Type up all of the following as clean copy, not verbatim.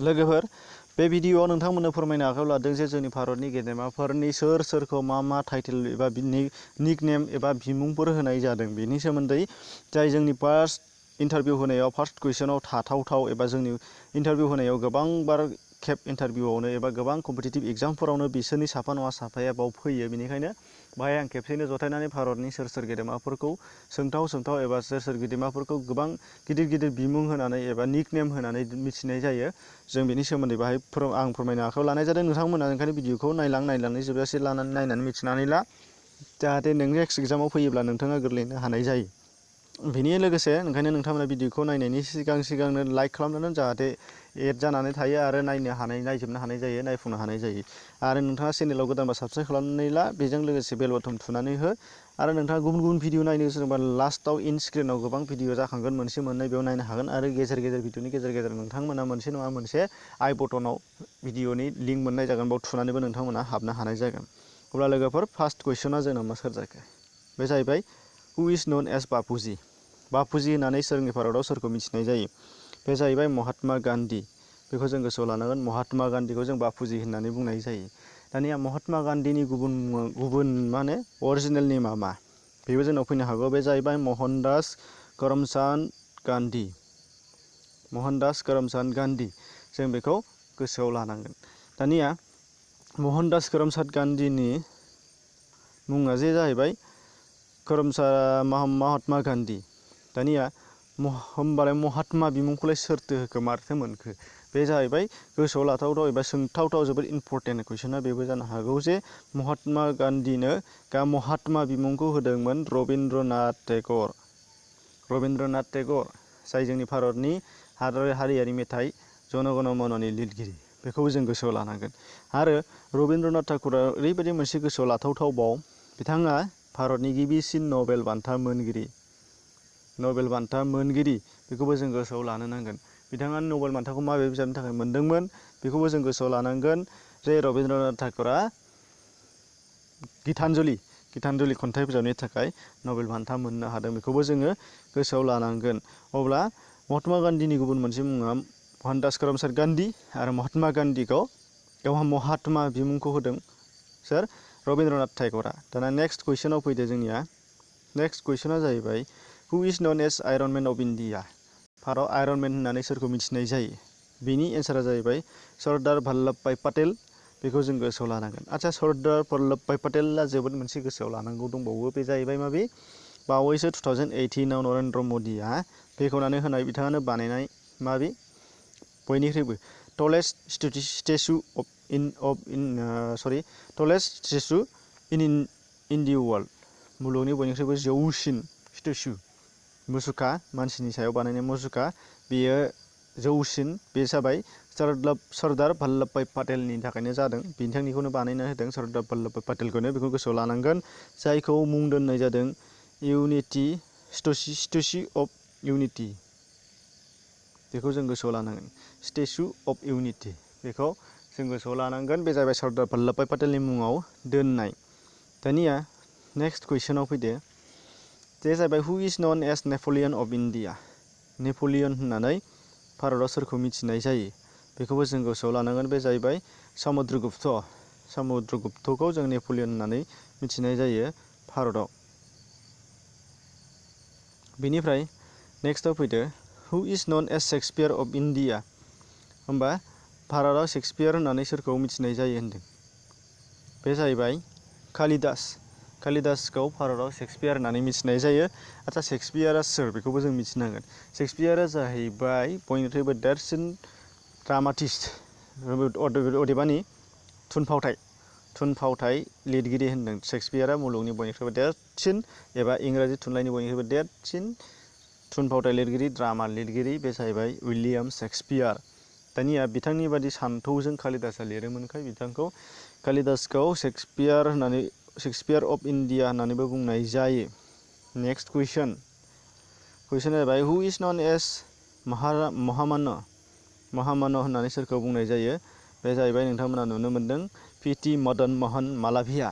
लोगोफोर बे भिडिअआव नोंथांमोननो फोरमायनो आखायाव लादों जे जोंनि भारतनि गेदेमाफोरनि सोरखौ मा टाइटेल एबा निकनेम एबा बिमुंफोर होनाय जादों बेनि सोमोन्दै जाय जोंनि फार्स्ट इन्टारभिउ होनायाव फार्स्ट कुइसनाव थाथावथाव एबा जोंनि इन्टारभिउ होनायाव गोबां बार खेब इन्टारभिउआवनो एबा गोबां कम्पिटिटिभ एग्जामफोरावनो बिसोरनि साफा नङा साफाया बाव फैयो बेनिखायनो बाहाय आं खेबसेनो जथायनानै भारतनि सोर गेदेमाफोरखौ सोंथाव एबा सोर गेदेमाफोरखौ गोबां गिदिर बिमुं होनानै एबा निकनेम होनानै मिथिनाय जायो जों बेनि सोमोन्दै बाहाय आं फोरमायनो आखायाव लानाय जादों नोंथांमोना ओंखायनो भिडिअखौ नायलांनानै जोबजासे नायनानै मिथिनानै ला जाहाथे नों नेक्स्ट एग्जामाव फैयोब्ला नोंथाङा गोरलैयैनो हानाय जायो बेनि लोगोसे ओंखायनो नोंथांमोना भिडिअखौ नायनायनि सिगांनो लाइक खालामनानै जाहाथे एड जानानै थायो आरो नायजोबनो हानाय जायो नायफुंनो हानाय जायो आरो नोंथाङा चेनेलाव गोदानबा साबस्क्राइब खालामनानै ला बेजों लोगोसे बेल बटन थुनानै हो आरो नोंथाङा गुबुन भिडिअ नायनो गोसोबा लास्टआव इन स्क्रिनाव गोबां भिडिअ जाखांगोन मोनसे मोननै बेयाव नायनो हागोन आरो गेजेर भिडिअनि गेजेर नोंथांमोना मोनसे नङा मोनसे आई बटनाव भिडिअनि लिंक मोननाय जागोन बाव थुनानैबो नोंथांमोना हाबनो हानाय जागोन अब्ला लोगोफोर फार्स्ट कुइसना जोंना मा सोर जाखो बे जाहैबाय हु इज नन एज बापुजि होननानै जोंनि भारताव सोरखौ मिथिनाय जायो बे जाहैबाय महात्मा गान्धी बेखौ जों गोसोआव लानांगोन महात्मा गान्धीखौ जों बापुजि होननानै बुंनाय जायो दानिया महात्मा गान्धीनि गुबुन माने अरिजिनेल नेमा मा बेबो जोंनाव फैनो हागौ बे जाहैबाय महनदास करमचान्द गान्धी जों बेखौ गोसोआव लानांगोन दानिया महनदास करमचान्द गान्धीनि मुङा जे जाहैबाय महात्मा गान्धी दानिया होमबालाय महात्मा बिमुंखौलाय सोरथो होखो मारथो मोनखो बे जाहैबाय गोसोआव लाथावथाव एबा सोंथावथाव जोबोद इम्परटेन्ट कुइसना बेबो जानो हागौ जे महात्मा गान्धीनो महात्मा बिमुंखौ होदोंमोन रबीन्द्रनाथ टेगर जाय जोंनि भारतनि हारियारि मेथाइ जन गण मननि लिरगिरि बेखौबो जों गोसोआव लानांगोन आरो रबीन्द्रनाथ टेगरआ ओरैबायदि मोनसे गोसोआव लाथावथाव बाव बिथाङा भारतनि गिबिसिन नबेल बान्था मोनगिरि बेखौबो जों गोसोआव लानो नांगोन बिथाङा नबेल बान्थाखौ माबे बिजाबनि थाखाय मोनदोंमोन बेखौबो जों गोसोआव लानांगोन जे रबीन्द्रनाथ टेगरआ गीताञ्जलि खन्थाइ बिजाबनि थाखाय नबेल बान्था मोननो हादों बेखौबो जोङो गोसोआव लानांगोन अब्ला महात्मा गान्धीनि गुबुन मोनसे मुङा महनदास करमचान्द गान्धी आरो महात्मा गान्धीखौ गावहा महात्मा बिमुंखौ होदों सोर रबीन्द्रनाथ टेगरआ दाना नेक्स्ट कुइसनाव फैदो जोंनिया नेक्स्ट कुइसना जाहैबाय who is known as iron man of India Bharat iron man होननानै सोरखौ मिथिनाय जायो बिनि एन्सारा जाहैबाय सरदार भाल्लभभाई पाटेल बेखौ जों गोसोआव लानांगोन आच्छा सरदार भाल्लभभाई पाटेला जोबोद मोनसे गोसोआव लानांगौ दंबावो बे जाहैबाय माबे बावैसो 2018 आव नरेन्द्र मदिया बेखेवनानै होनाय बिथाङानो बानायनाय माबे बयनिख्रुइबो tallest statue in the world मुलुगनि बयनिख्रुइबो जौसिन स्टेचु मुसुखा मानसिनि सायाव बानायनाय मुसुखा बेयो जौसिन बे जाबाय सरदार भाल्लभभाई पाटेलनि थाखायनो जादों बिथांनिखौनो बानायना होदों सरदार भाल्लभभाई पाटेलखौनो बेखौ गोसोआव लानांगोन जायखौ मुं दोननाय जादों स्टेचु अफ इउनिटि बेखौ जों गोसोआव लानांगोन स्टेचु अफ इउनिटि बेखौ जों गोसोआव लानांगोन बे जाबाय सरदार भाल्लभभाई पाटेलनि मुङाव दोननाय दानिया नेक्स्ट कुइसनाव फैदो जे जाबाय who is known as Napoleon of India Napoleon होननानै भारताव सोरखौ मिथिनाय जायो बेखौबो जों गोसोआव लानांगोन बे जाहैबाय समुद्रगुप्तखौ जों नेपलियन होननानै मिथिनाय जायो भारताव बेनिफ्राय नेक्स्टआव फैदो हु is known age Shakespeare of India होमबा भारताव शेक्सपियार होननानै सोरखौ मिथिनाय जायो होनदों बे जाहैबाय कालिदासखौ भारताव शेक्सपियार होननानै मिथिनाय जायो आच्छा शेक्सपियारा सोर बेखौबो जों मिथिनांगोन शेक्सपियारा जाहैबाय बयनिख्रुइबो देरसिन ड्रामाटिस्ट अदेबानि थुनफावथाय लिरगिरि होनदों शेक्सपियारा मुलुगनि बयनिख्रुइबो देरसिन एबा इंराजि थुनलाइनि बयनिख्रुइबो देरसिन थुनफावथाय लिरगिरि ड्रामा लिरगिरि बे जाहैबाय उइलियाम शेक्सपियार दानिया बिथांनि बादि सान्थौजों कालिदासआ लिरोमोनखाय बिथांखौ कालिदासखौ शेक्सपियार अफ इन्डिया होननानैबो बुंनाय जायो नेक्स्ट कुइसना जाहैबाय हु इज नन एज महामान्य होननानै सोरखौ बुंनाय जायो बे जाहैबाय नोंथांमोना नुनो मोन्दों पिटि मदन मोहन मालाभिया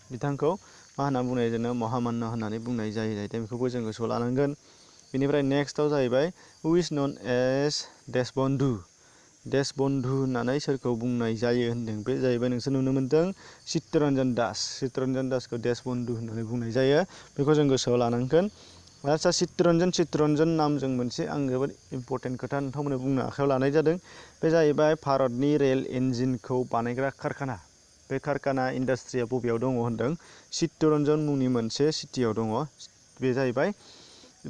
बिथांखौ मा होनना बुंनाय जायो महामान्य होननानै बुंनाय जायो जाहैदों बेखौबो जों गोसोआव लानांगोन बेनिफ्राय नेक्स्टआव जाहैबाय who is known age Deshbandhu Deshbandhu होननानै सोरखौ बुंनाय जायो होनदों बे जाहैबाय नोंसोर नुनो मोनदों चित्तरन्जन दासखौ देशबन्धु होननानै बुंनाय जायो बेखौ जों गोसोआव लानांगोन। आच्चा चित्तरन्जन नामजों मोनसे आं जोबोद इम्परटेन्ट खोथा नोंथांमोननो बुंनो आखायाव लानाय जादों बे जाहैबाय भारतनि रेल इन्जिनखौ बानायग्रा कारखाना बे कारखाना इन्डास्ट्रिया बबेयाव दङ होनदों चित्तरन्जन मुंनि मोनसे सिटियाव दङ बे जाहैबाय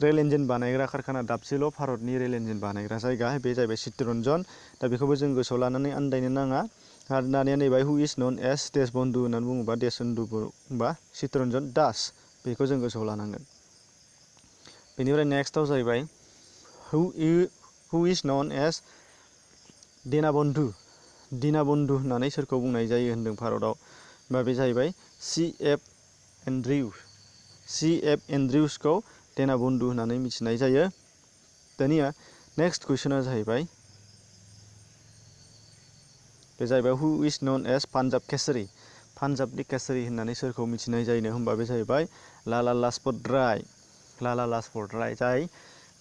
रेल इन्जिन बानायग्रा कारखाना दाबसेल' भारतनि रेल इन्जिन बानायग्रा जायगा बे जाहैबाय चित्तरन्जन दा बेखौबो जों गोसोआव लानानै आन्दायनो नाङा आरो दानिया नैबाय हु इज नन एस देशबन्धु होननानै बुङोबा देशबन्धु बा चित्तरन्जन दास बेखौ जों गोसोआव लानांगोन। बेनिफ्राय नेक्स्टआव जाहैबाय हु इज नन एस दीनबन्धु होननानै सोरखौ बुंनाय जायो होनदों भारतआव बा बे जाहैबाय C.F. एन्ड्रिउसखौ दीनबन्धु होननानै मिथिनाय जायो। दानिया नेक्स्ट कुइसना जाहैबाय बे जाहैबाय who is non S पान्जाबनि Kesari होननानै सोरखौ मिथिनाय जायो होनबा बे जाहैबाय लाला लाजपत राय जाय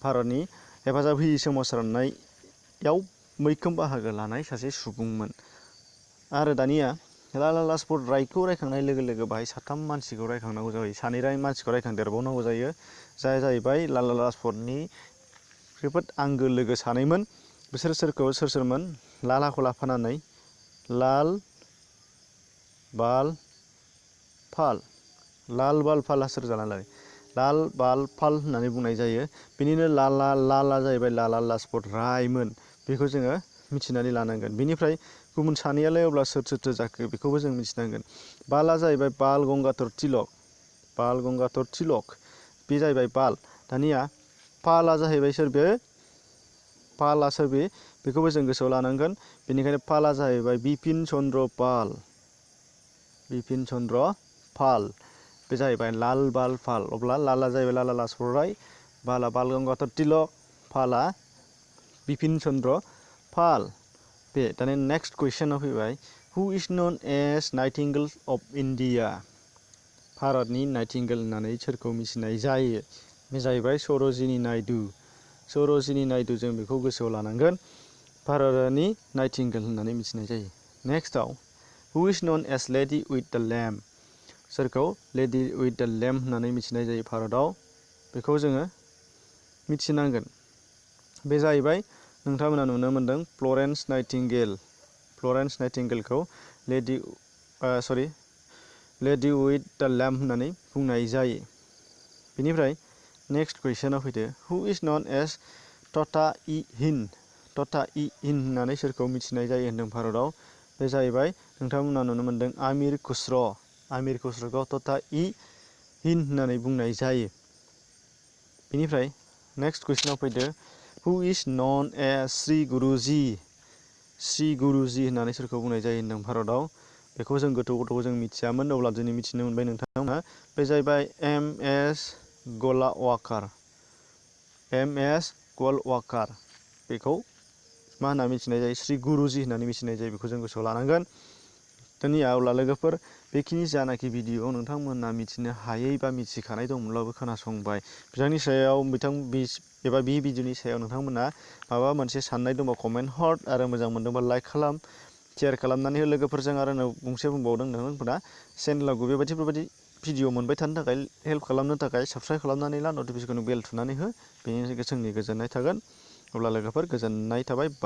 भारतनि हेफाजाब होयि सोमावसारनायाव मैखोम बाहागो लानाय सासे सुबुंमोन आरो दानिया लाला लाजपत रायखौ रायखांनाय लोगो लोगो बाहाय साथाम मानसिखौ रायखांनांगौ जायो सानै मानसिखौ रायखांदेरबावनांगौ जायो जाय जाहैबाय लाला लाजपतनि जोबोद आंगो लोगो सानैमोन बिसोर सोरमोन लालाखौ लाफानानै लाल बाल पालआ सोर जानानै लाल बाल पाल होननानै बुंनाय जायो बेनिनो लाला जाहैबाय लाला लाजपत रायमोन बेखौ जोङो मिथिनानै लानांगोन। बेनिफ्राय गुबुन सानैयालाय अब्ला सोर जाखो बेखौबो जों मिथिनांगोन। बालआ जाहैबाय बाल गंगाधर तिलक बे जाहैबाय बाल दानिया पालआ जाहैबाय सोर बेखौबो जों गोसोआव लानांगोन बेनिखायनो पालआ जाहैबाय बिपिन चन्द्र पाल बे जाहैबाय लाल बाल पाल अब्ला लाला जाहैबाय लाला लाजपत राय बाला बाल गंगाधर तिलक पालआ बिपिन चन्द्र पाल बे दानि नेक्स्ट कुइसनाव फैबाय हु is non S Nightingale of India भारतनि नाइटिंगेल होननानै सोरखौ मिथिनाय जायो बे जाहैबाय सर'जिनी नाइडु जों बेखौ गोसोआव लानांगोन भारतनि नाइटिंगेल होननानै मिथिनाय जायो। नेक्स्टआव हु is non S lady with द लेम्प सोरखौ लेडि उइथ द लेम्प होननानै मिथिनाय जायो भारतआव बेखौ जोङो मिथिनांगोन बे जाहैबाय नोंथांमोना नुनो मोनदों फ्लरेन्स नाइटिंगेलखौ लेडि उइथ द लेम्प होननानै बुंनाय जायो। बेनिफ्राय नेक्स्ट कुइसनाव फैदो हु is non S Tata E हिन्द होननानै सोरखौ मिथिनाय जायो होनदों भारतआव बे जाहैबाय नोंथांमोना नुनो मोनदों आमिर खुस्र'खौ टटा इ हिन्द होननानै बुंनाय जायो। बेनिफ्राय नेक्स्ट कुइसनाव फैदो हु is non S Shri Guruji होननानै सोरखौ बुंनाय जायो होनदों भारतआव बेखौ जों गोथौ जों मिथियामोन अब्ला दिनै मिथिनो मोनबाय नोंथांमोना बे जाहैबाय एम.एस. गलवाकार बेखौ मा होनना मिथिनाय जायो श्री गुरुजी होननानै मिथिनाय जायो बेखौ जों गोसोआव लानांगोन। दानिया अब्ला लोगोफोर बेखिनि जानाखि भिडिअ नोंथांमोना मिथिनो हायै बा मिथिखानाय दंमोनब्लाबो खोनासंबाय बिथांनि सायाव बे भिडिअनि सायाव नोंथांमोना माबा मोनसे साननाय दंबा कमेन्ट हर आरो मोजां मोनदोंबा लाइक खालाम शेयार खालामनानै हो लोगोफोरजों आरो गंसे बुंबावदों नोंथांमोना चेनेलाव बेबायदि भिडिअ मोनबाय थानो थाखाय हेल्प खालामनो थाखाय साबस्क्राइब खालामनानै ला नटिफिकेसन बेल थुनानै हो बेनि जोंनि गोजोननाय थागोन। अब्ला लोगोफोर गोजोननाय थाबाय बाय।